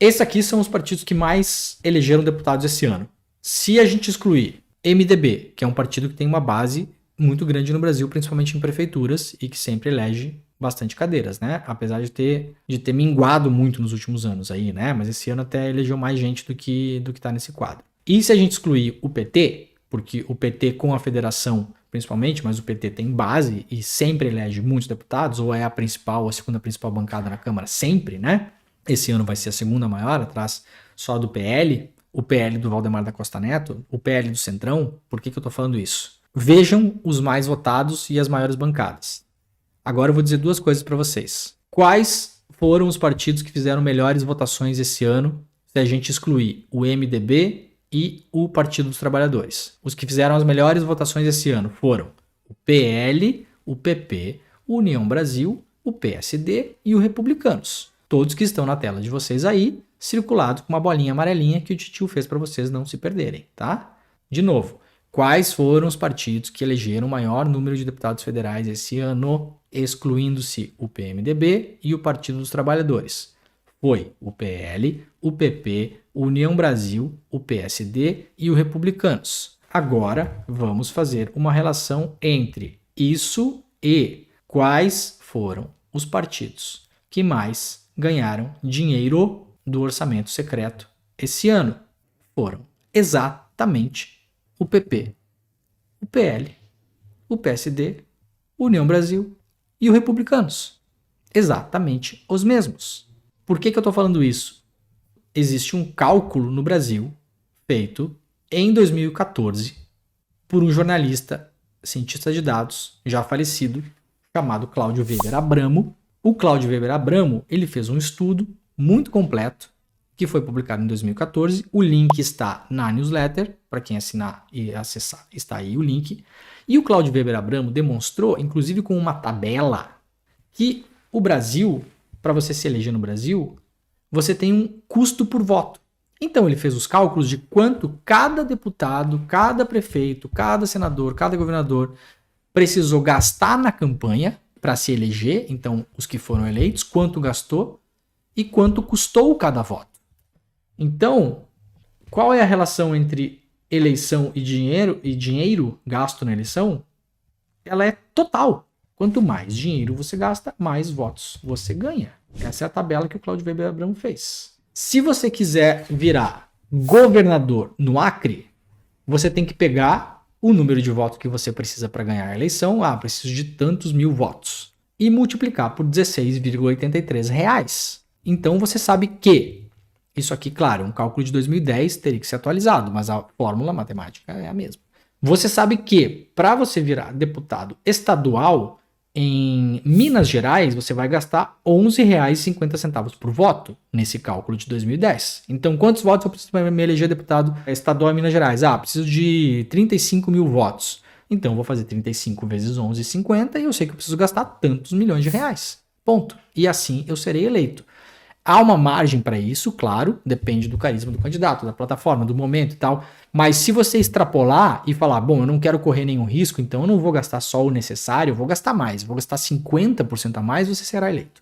Esses aqui são os partidos que mais elegeram deputados esse ano. Se a gente excluir MDB, que é um partido que tem uma base muito grande no Brasil, principalmente em prefeituras, e que sempre elege bastante cadeiras, né? Apesar de ter minguado muito nos últimos anos aí, né? Mas esse ano até elegeu mais gente do que tá nesse quadro. E se a gente excluir o PT, porque o PT com a federação, principalmente, mas o PT tem base e sempre elege muitos deputados, ou é a principal ou a segunda principal bancada na Câmara, sempre, né? Esse ano vai ser a segunda maior, atrás só do PL, o PL do Valdemar da Costa Neto, o PL do Centrão. Por que eu tô falando isso? Vejam os mais votados e as maiores bancadas. Agora eu vou dizer duas coisas para vocês. Quais foram os partidos que fizeram melhores votações esse ano, se a gente excluir o MDB e o Partido dos Trabalhadores? Os que fizeram as melhores votações esse ano foram o PL, o PP, o União Brasil, o PSD e o Republicanos. Todos que estão na tela de vocês aí, circulados com uma bolinha amarelinha que o titio fez para vocês não se perderem, tá? De novo, quais foram os partidos que elegeram o maior número de deputados federais esse ano, excluindo-se o PMDB e o Partido dos Trabalhadores? Foi o PL, o PP, o União Brasil, o PSD e o Republicanos. Agora, vamos fazer uma relação entre isso e quais foram os partidos que mais ganharam dinheiro do orçamento secreto esse ano. Foram exatamente o PP, o PL, o PSD, o União Brasil e o Republicanos. Exatamente os mesmos. Por que eu estou falando isso? Existe um cálculo no Brasil feito em 2014 por um jornalista, cientista de dados, já falecido, chamado Cláudio Weber Abramo. O Cláudio Weber Abramo, ele fez um estudo muito completo que foi publicado em 2014. O link está na newsletter, para quem assinar e acessar, está aí o link. E o Cláudio Weber Abramo demonstrou, inclusive com uma tabela, que o Brasil, para você se eleger no Brasil, você tem um custo por voto. Então ele fez os cálculos de quanto cada deputado, cada prefeito, cada senador, cada governador precisou gastar na campanha para se eleger, então os que foram eleitos, quanto gastou e quanto custou cada voto. Então, qual é a relação entre eleição e dinheiro gasto na eleição? Ela é total. Quanto mais dinheiro você gasta, mais votos você ganha. Essa é a tabela que o Cláudio Weber Abramo fez. Se você quiser virar governador no Acre, você tem que pegar o número de votos que você precisa para ganhar a eleição, preciso de tantos mil votos, e multiplicar por R$16,83. Então você sabe que, isso aqui, claro, um cálculo de 2010 teria que ser atualizado, mas a fórmula matemática é a mesma. Você sabe que, para você virar deputado estadual, em Minas Gerais, você vai gastar R$11,50 por voto nesse cálculo de 2010. Então, quantos votos eu preciso para me eleger deputado estadual em Minas Gerais? Preciso de 35 mil votos. Então, eu vou fazer 35 vezes 11,50 e eu sei que eu preciso gastar tantos milhões de reais. Ponto. E assim eu serei eleito. Há uma margem para isso, claro, depende do carisma do candidato, da plataforma, do momento e tal. Mas se você extrapolar e falar, bom, eu não quero correr nenhum risco, então eu não vou gastar só o necessário, eu vou gastar mais, vou gastar 50% a mais, você será eleito.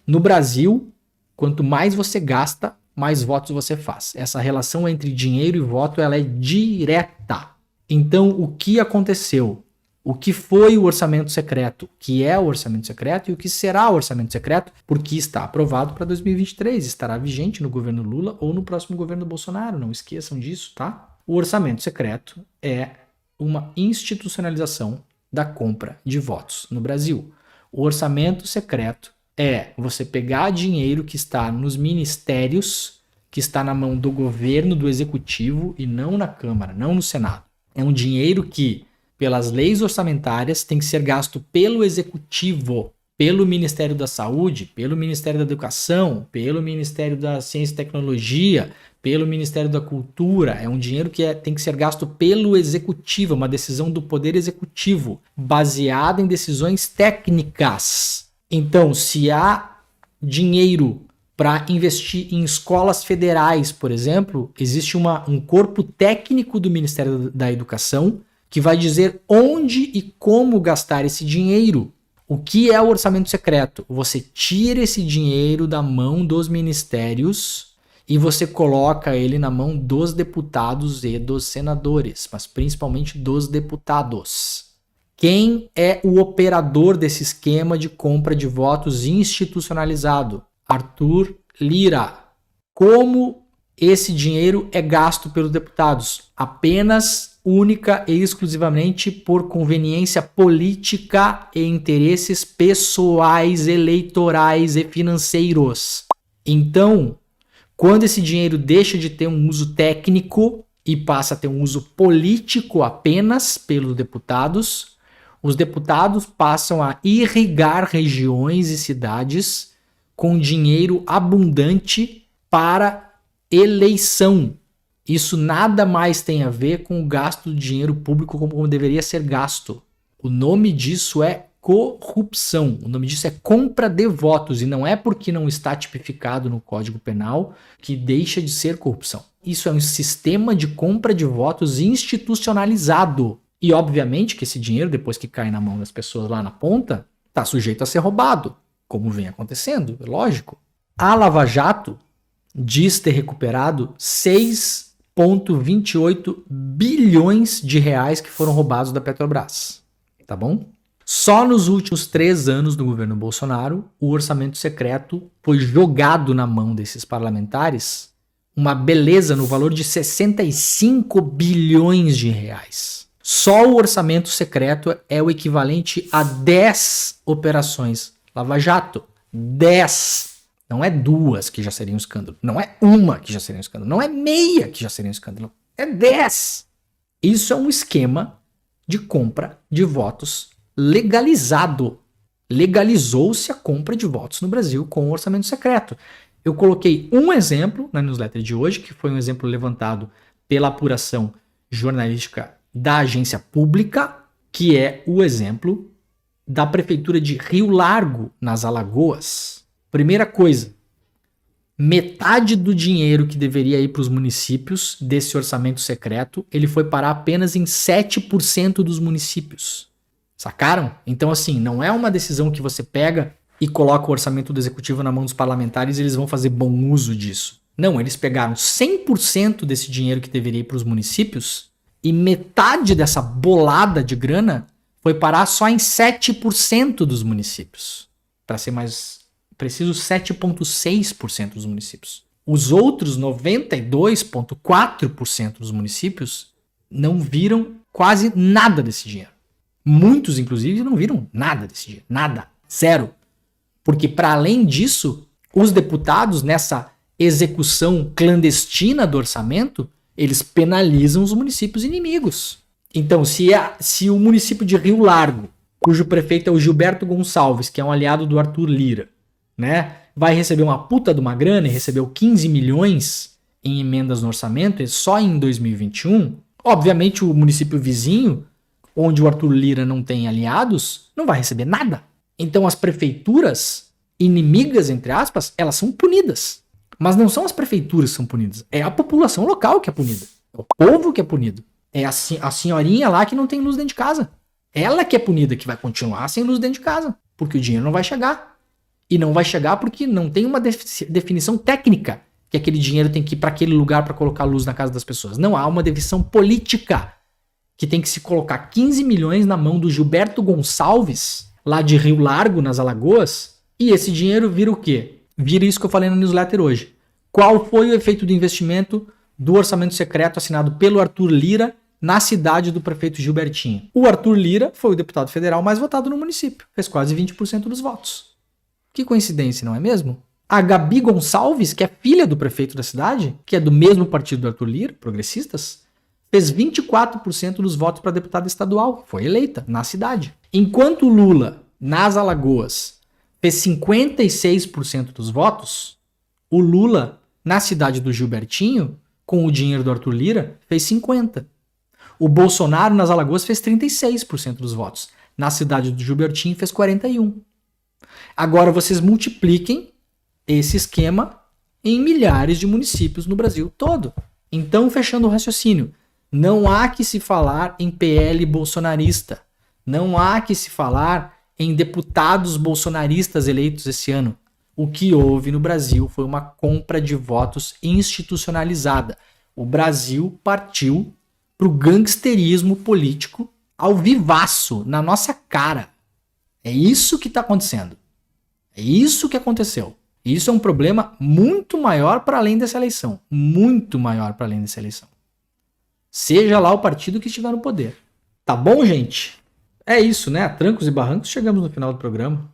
No Brasil, quanto mais você gasta, mais votos você faz. Essa relação entre dinheiro e voto, ela é direta. Então, o que aconteceu? O que foi o orçamento secreto, que é o orçamento secreto e o que será o orçamento secreto, porque está aprovado para 2023, estará vigente no governo Lula ou no próximo governo Bolsonaro, não esqueçam disso, tá? O orçamento secreto é uma institucionalização da compra de votos no Brasil. O orçamento secreto é você pegar dinheiro que está nos ministérios, que está na mão do governo, do executivo e não na Câmara, não no Senado. É um dinheiro que, pelas leis orçamentárias, tem que ser gasto pelo executivo, pelo Ministério da Saúde, pelo Ministério da Educação, pelo Ministério da Ciência e Tecnologia, pelo Ministério da Cultura. É um dinheiro que tem que ser gasto pelo executivo, uma decisão do poder executivo, baseada em decisões técnicas. Então, se há dinheiro para investir em escolas federais, por exemplo, existe um corpo técnico do Ministério da Educação que vai dizer onde e como gastar esse dinheiro. O que é o orçamento secreto? Você tira esse dinheiro da mão dos ministérios e você coloca ele na mão dos deputados e dos senadores, mas principalmente dos deputados. Quem é o operador desse esquema de compra de votos institucionalizado? Arthur Lira. Como esse dinheiro é gasto pelos deputados? Apenas, única e exclusivamente por conveniência política e interesses pessoais, eleitorais e financeiros. Então, quando esse dinheiro deixa de ter um uso técnico e passa a ter um uso político apenas pelos deputados, os deputados passam a irrigar regiões e cidades com dinheiro abundante para eleição. Isso nada mais tem a ver com o gasto do dinheiro público como deveria ser gasto. O nome disso é corrupção. O nome disso é compra de votos. E não é porque não está tipificado no Código Penal que deixa de ser corrupção. Isso é um sistema de compra de votos institucionalizado. E obviamente que esse dinheiro, depois que cai na mão das pessoas lá na ponta, está sujeito a ser roubado, como vem acontecendo, é lógico. A Lava Jato diz ter recuperado 6,28 bilhões de reais que foram roubados da Petrobras, tá bom? Só nos últimos 3 anos do governo Bolsonaro, o orçamento secreto foi jogado na mão desses parlamentares, uma beleza no valor de 65 bilhões de reais. Só o orçamento secreto é o equivalente a 10 operações Lava Jato. 10. Não é 2 que já seria um escândalo. Não é 1 que já seria um escândalo. Não é meia que já seria um escândalo. É 10. Isso é um esquema de compra de votos legalizado. Legalizou-se a compra de votos no Brasil com o orçamento secreto. Eu coloquei um exemplo na newsletter de hoje, que foi um exemplo levantado pela apuração jornalística da agência pública, que é o exemplo da prefeitura de Rio Largo, nas Alagoas. Primeira coisa, metade do dinheiro que deveria ir para os municípios desse orçamento secreto, ele foi parar apenas em 7% dos municípios. Sacaram? Então, assim, não é uma decisão que você pega e coloca o orçamento do executivo na mão dos parlamentares e eles vão fazer bom uso disso. Não, eles pegaram 100% desse dinheiro que deveria ir para os municípios e metade dessa bolada de grana foi parar só em 7% dos municípios. Para ser mais preciso, 7,6% dos municípios. Os outros 92,4% dos municípios não viram quase nada desse dinheiro. Muitos, inclusive, não viram nada desse dinheiro. Nada. Zero. Porque, para além disso, os deputados, nessa execução clandestina do orçamento, eles penalizam os municípios inimigos. Então, se o município de Rio Largo, cujo prefeito é o Gilberto Gonçalves, que é um aliado do Arthur Lira, né, vai receber uma puta de uma grana e recebeu 15 milhões em emendas no orçamento só em 2021, obviamente o município vizinho, onde o Arthur Lira não tem aliados, não vai receber nada. Então as prefeituras inimigas, entre aspas, elas são punidas. Mas não são as prefeituras que são punidas, é a população local que é punida. É o povo que é punido. É a senhorinha lá que não tem luz dentro de casa. Ela que é punida, que vai continuar sem luz dentro de casa, porque o dinheiro não vai chegar. E não vai chegar porque não tem uma definição técnica que aquele dinheiro tem que ir para aquele lugar para colocar luz na casa das pessoas. Não, há uma definição política que tem que se colocar 15 milhões na mão do Gilberto Gonçalves, lá de Rio Largo, nas Alagoas, e esse dinheiro vira o quê? Vira isso que eu falei na newsletter hoje. Qual foi o efeito do investimento do orçamento secreto assinado pelo Arthur Lira na cidade do prefeito Gilbertinho? O Arthur Lira foi o deputado federal mais votado no município. Fez quase 20% dos votos. Que coincidência, não é mesmo? A Gabi Gonçalves, que é filha do prefeito da cidade, que é do mesmo partido do Arthur Lira, progressistas, fez 24% dos votos para deputada estadual. Foi eleita na cidade. Enquanto o Lula, nas Alagoas, fez 56% dos votos, o Lula, na cidade do Gilbertinho, com o dinheiro do Arthur Lira, fez 50%. O Bolsonaro, nas Alagoas, fez 36% dos votos. Na cidade do Gilbertinho, fez 41%. Agora vocês multipliquem esse esquema em milhares de municípios no Brasil todo. Então, fechando o raciocínio, não há que se falar em PL bolsonarista. Não há que se falar em deputados bolsonaristas eleitos esse ano. O que houve no Brasil foi uma compra de votos institucionalizada. O Brasil partiu para o gangsterismo político ao vivaço, na nossa cara. É isso que está acontecendo. É isso que aconteceu. Isso é um problema muito maior para além dessa eleição. Muito maior para além dessa eleição. Seja lá o partido que estiver no poder. Tá bom, gente? É isso, né? A trancos e barrancos chegamos no final do programa.